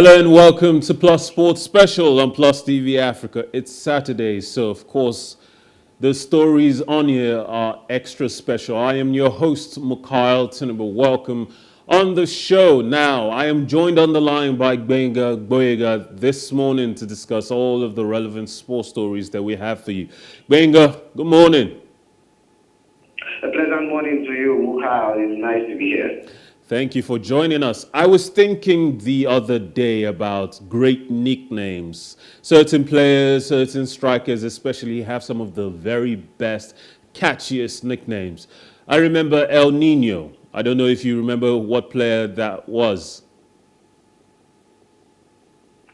Hello and welcome to Plus Sports Special on Plus TV Africa. It's Saturday, so of course the stories on here are extra special. I am your host, Mikhail Tinubu. Welcome on the show. Now, I am joined on the line by Gbenga Gboyega this morning to discuss all of the relevant sports stories that we have for you. Gbenga, good morning. A pleasant morning to you, Mikhail. It's nice to be here. Thank you for joining us. I was thinking the other day about great nicknames. Certain players, certain strikers especially have some of the very best, catchiest nicknames. I remember El Nino. I don't know if you remember what player that was.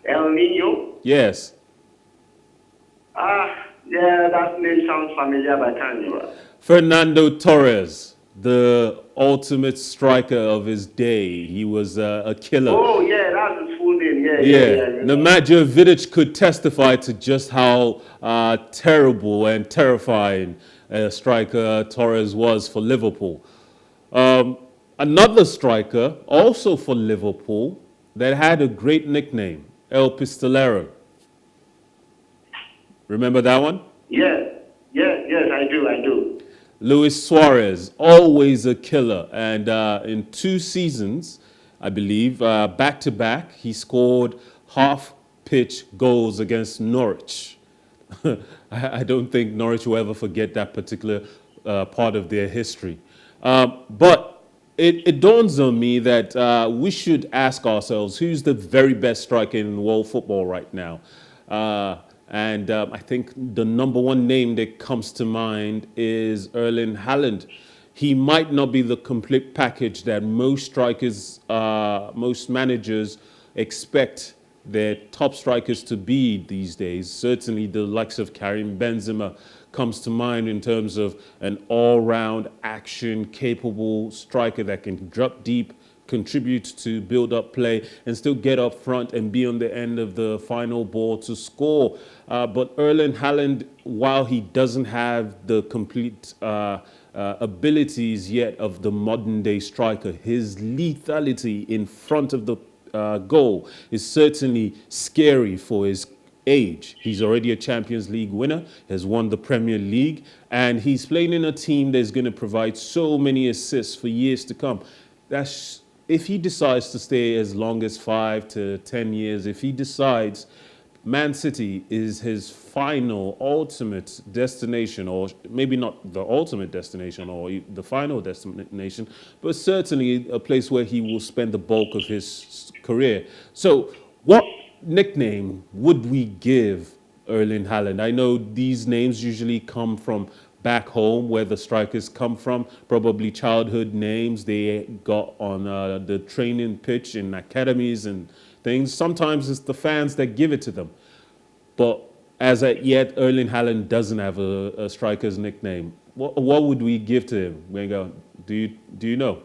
El Nino? Yes. Yeah, that name sounds familiar by time. Fernando Torres, the ultimate striker of his day. He was a killer. Oh, yeah, that's his full name. Yeah. Nemanja Vidic could testify to just how terrible and terrifying striker Torres was for Liverpool. Another striker, also for Liverpool, that had a great nickname, El Pistolero. Remember that one? Yes, I do. Luis Suarez, always a killer. And in 2 seasons, I believe, back-to-back, he scored half-pitch goals against Norwich. I don't think Norwich will ever forget that particular part of their history. But it dawns on me that we should ask ourselves, who's the very best striker in world football right now? And I think the number one name that comes to mind is Erling Haaland. He might not be the complete package that most strikers, most managers expect their top strikers to be these days. Certainly the likes of Karim Benzema comes to mind in terms of an all-round action-capable striker that can drop deep, contribute to build up play and still get up front and be on the end of the final ball to score. But Erling Haaland, while he doesn't have the complete abilities yet of the modern day striker, his lethality in front of the goal is certainly scary for his age. He's already a Champions League winner, has won the Premier League, and he's playing in a team that's going to provide so many assists for years to come. That's if he decides to stay as long as 5 to 10 years, if he decides Man City is his final, ultimate destination, or maybe not the ultimate destination or the final destination, but certainly a place where he will spend the bulk of his career. So what nickname would we give Erling Haaland? I know these names usually come from back home where the strikers come from, probably childhood names they got on the training pitch in academies and things. Sometimes it's the fans that give it to them. But as of yet, Erling Haaland doesn't have a striker's nickname. What would we give to him, Gbenga? Do you know?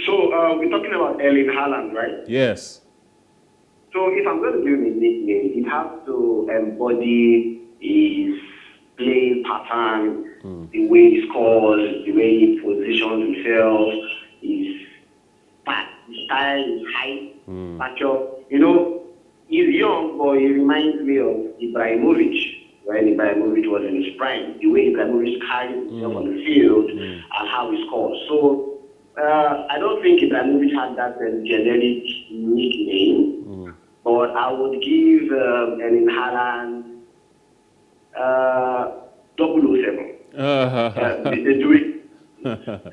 So we're talking about Erling Haaland, right? Yes. So if I'm going to give him a nickname, it has to embody his playing pattern, the way he scores, the way he positions himself, his style, his height, matchup. You know, he's young, but he reminds me of Ibrahimovic when Ibrahimovic was in his prime. The way Ibrahimovic carries himself on the field and how he scores. So I don't think Ibrahimovic had that generic nickname, but I would give Erling Haaland 007.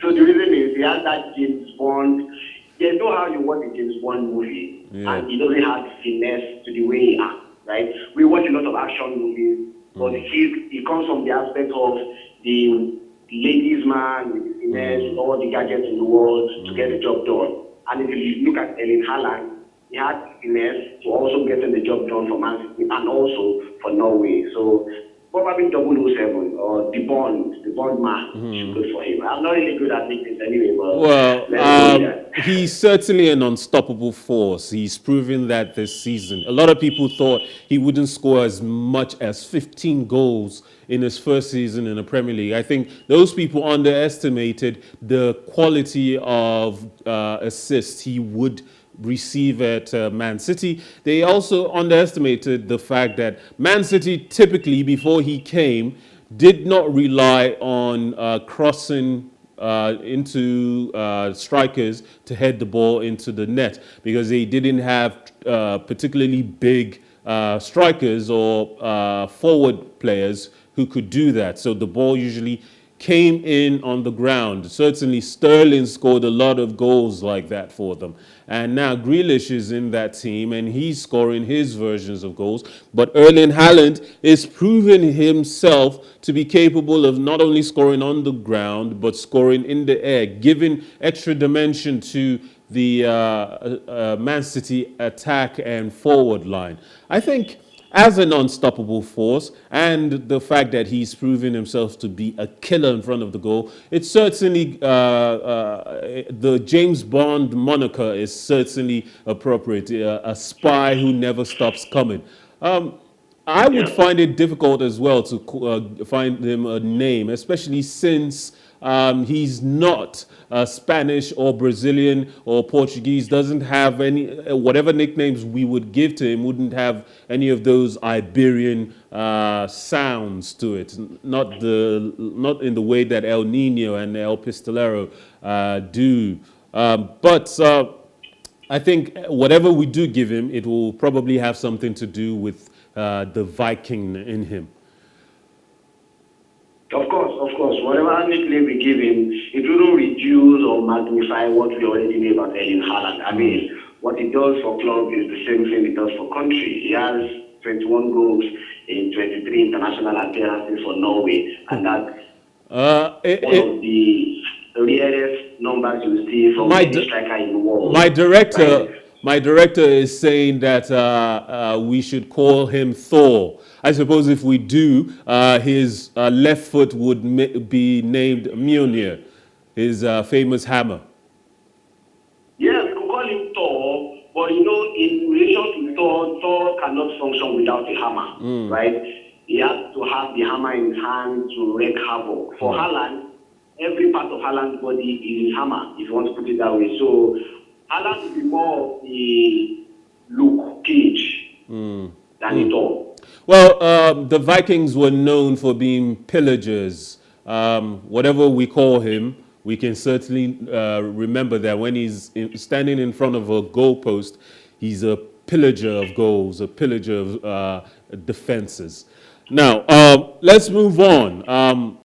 So the reason is he has that James Bond. You know how you watch a James Bond movie, and he doesn't have finesse to the way he acts, right? We watch a lot of action movies, but he comes from the aspect of the ladies' man with the finesse, with all the gadgets in the world to get the job done. And if you look at Erling Haaland, he had finesse to also getting the job done for Man City and also for Norway. So probably 007 or the Bond man is good for him. I'm not really good at nicknames anyway, but he's certainly an unstoppable force. He's proven that this season. A lot of people thought he wouldn't score as much as 15 goals in his first season in the Premier League. I think those people underestimated the quality of assists he would receive at Man City. They also underestimated the fact that Man City typically, before he came, did not rely on crossing into strikers to head the ball into the net because they didn't have particularly big strikers or forward players who could do that. So the ball usually came in on the ground. Certainly Sterling scored a lot of goals like that for them. And now Grealish is in that team and he's scoring his versions of goals. But Erling Haaland is proving himself to be capable of not only scoring on the ground, but scoring in the air, giving extra dimension to the Man City attack and forward line. I think as an unstoppable force and the fact that he's proven himself to be a killer in front of the goal, it's certainly the James Bond moniker is certainly appropriate, a spy who never stops coming. I would Yeah. find it difficult as well to find him a name, especially since he's not Spanish or Brazilian or Portuguese, doesn't have any, whatever nicknames we would give to him, wouldn't have any of those Iberian sounds to it. Not in the way that El Nino and El Pistolero do. But I think whatever we do give him, it will probably have something to do with the Viking in him. Of course. Whatever nickname we give him, it wouldn't reduce or magnify what we already know about Erling Haaland. I mean, what he does for club is the same thing he does for country. He has 21 goals in 23 international appearances for Norway, and that's one of the rarest numbers you see from any striker in the world. My director, Right? my director is saying that we should call him Thor. I suppose if we do, his left foot would be named Mjolnir, his famous hammer. Yeah, we could call him Thor, but you know, in relation to Thor, Thor cannot function without a hammer, right? He has to have the hammer in his hand to wreak havoc. For Haaland, every part of Haaland's body is his hammer, if you want to put it that way. So Haaland will be more of the Luke Cage than a Thor. Well, the Vikings were known for being pillagers. Whatever we call him, we can certainly remember that when he's standing in front of a goalpost, he's a pillager of goals, a pillager of defenses. Now, let's move on.